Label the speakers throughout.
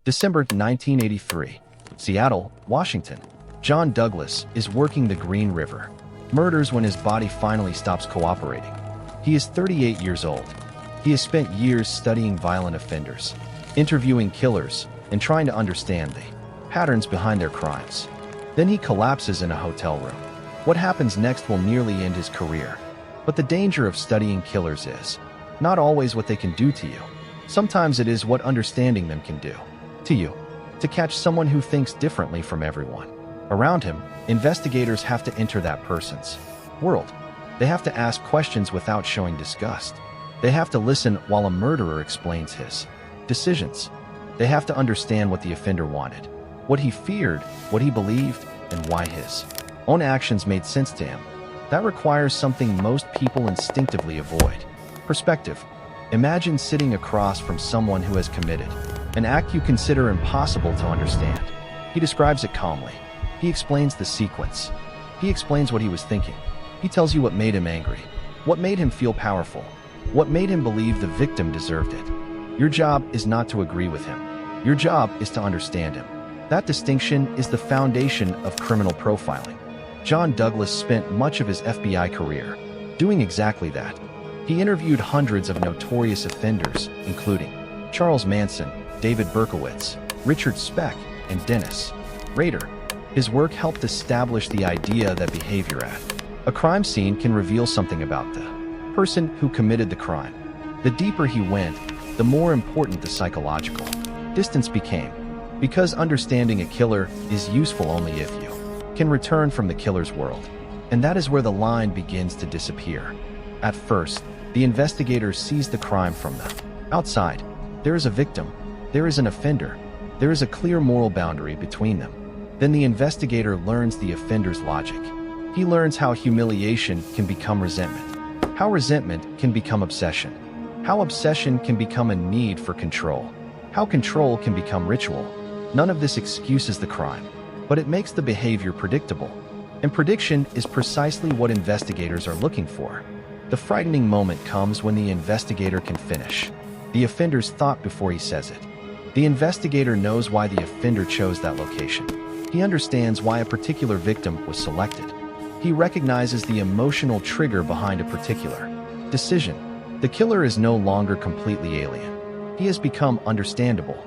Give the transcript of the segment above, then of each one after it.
Speaker 1: December 1983. Seattle, Washington. John Douglas is working the Green River. Murders when his body finally stops cooperating. He is 38 years old. He has spent years studying violent offenders, interviewing killers, and trying to understand the patterns behind their crimes. Then he collapses in a hotel room. What happens next will nearly end his career. But the danger of studying killers is not always what they can do to you. Sometimes it is what understanding them can do to you. To catch someone who thinks differently from everyone around him, investigators have to enter that person's world. They have to ask questions without showing disgust. They have to listen while a murderer explains his decisions. They have to understand what the offender wanted, what he feared, what he believed, and why his own actions made sense to him. That requires something most people instinctively avoid: perspective. Imagine sitting across from someone who has committed an act you consider impossible to understand. He describes it calmly. He explains the sequence. He explains what he was thinking. He tells you what made him angry, what made him feel powerful, what made him believe the victim deserved it. Your job is not to agree with him. Your job is to understand him. That distinction is the foundation of criminal profiling. John Douglas spent much of his FBI career doing exactly that. He interviewed hundreds of notorious offenders, including Charles Manson, David Berkowitz, Richard Speck, and Dennis Rader. His work helped establish the idea that behavior at a crime scene can reveal something about the person who committed the crime. The deeper he went, the more important the psychological distance became, because understanding a killer is useful only if you can return from the killer's world. And that is where the line begins to disappear. At first, the investigator sees the crime from the outside. There is a victim. There is an offender. There is a clear moral boundary between them. Then the investigator learns the offender's logic. He learns how humiliation can become resentment, how resentment can become obsession, how obsession can become a need for control, how control can become ritual. None of this excuses the crime, but it makes the behavior predictable. And prediction is precisely what investigators are looking for. The frightening moment comes when the investigator can finish the offender's thought before he says it. The investigator knows why the offender chose that location. He understands why a particular victim was selected. He recognizes the emotional trigger behind a particular decision. The killer is no longer completely alien. He has become understandable.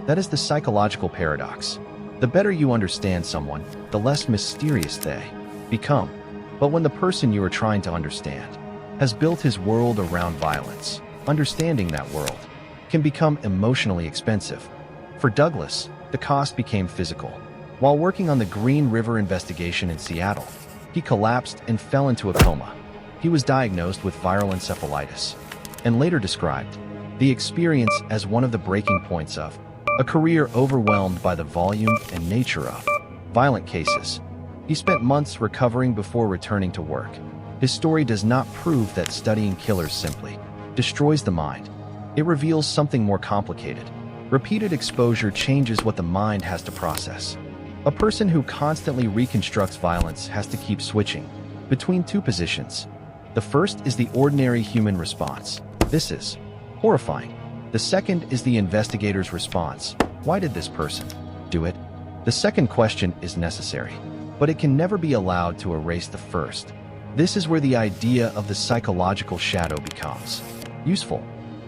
Speaker 1: That is the psychological paradox. The better you understand someone, the less mysterious they become. But when the person you are trying to understand has built his world around violence, understanding that world can become emotionally expensive. For Douglas, the cost became physical. While working on the Green River investigation in Seattle, he collapsed and fell into a coma. He was diagnosed with viral encephalitis and later described the experience as one of the breaking points of a career overwhelmed by the volume and nature of violent cases. He spent months recovering before returning to work. His story does not prove that studying killers simply destroys the mind. It reveals something more complicated. Repeated exposure changes what the mind has to process. A person who constantly reconstructs violence has to keep switching between two positions. The first is the ordinary human response. This is horrifying. The second is the investigator's response. Why did this person do it? The second question is necessary, but it can never be allowed to erase the first. This is where the idea of the psychological shadow becomes useful.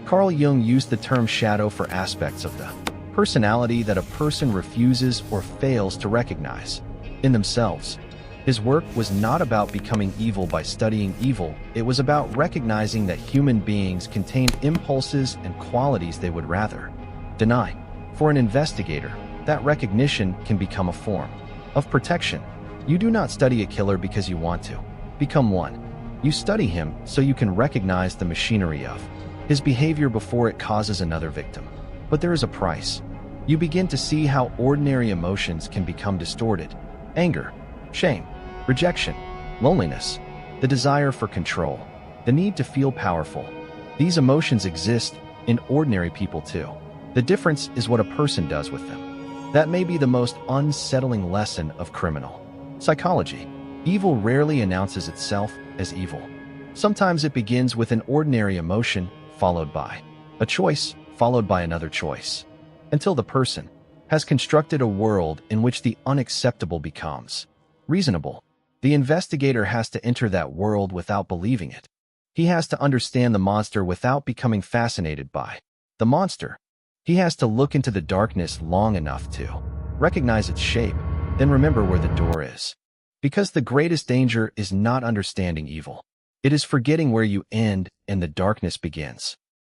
Speaker 1: Carl Jung used the term shadow for aspects of the personality that a person refuses or fails to recognize in themselves. His work was not about becoming evil by studying evil. It was about recognizing that human beings contain impulses and qualities they would rather deny. For an investigator, that recognition can become a form of protection. You do not study a killer because you want to become one. You study him so you can recognize the machinery of his behavior before it causes another victim. But there is a price. You begin to see how ordinary emotions can become distorted. Anger, shame, rejection, loneliness, the desire for control, the need to feel powerful. These emotions exist in ordinary people too. The difference is what a person does with them. That may be the most unsettling lesson of criminal psychology. Evil rarely announces itself as evil. Sometimes it begins with an ordinary emotion, followed by a choice, followed by another choice, until the person has constructed a world in which the unacceptable becomes reasonable. The investigator has to enter that world without believing it. He has to understand the monster without becoming fascinated by the monster. He has to look into the darkness long enough to recognize its shape, then remember where the door is. Because the greatest danger is not understanding evil. It is forgetting where you end and the darkness begins.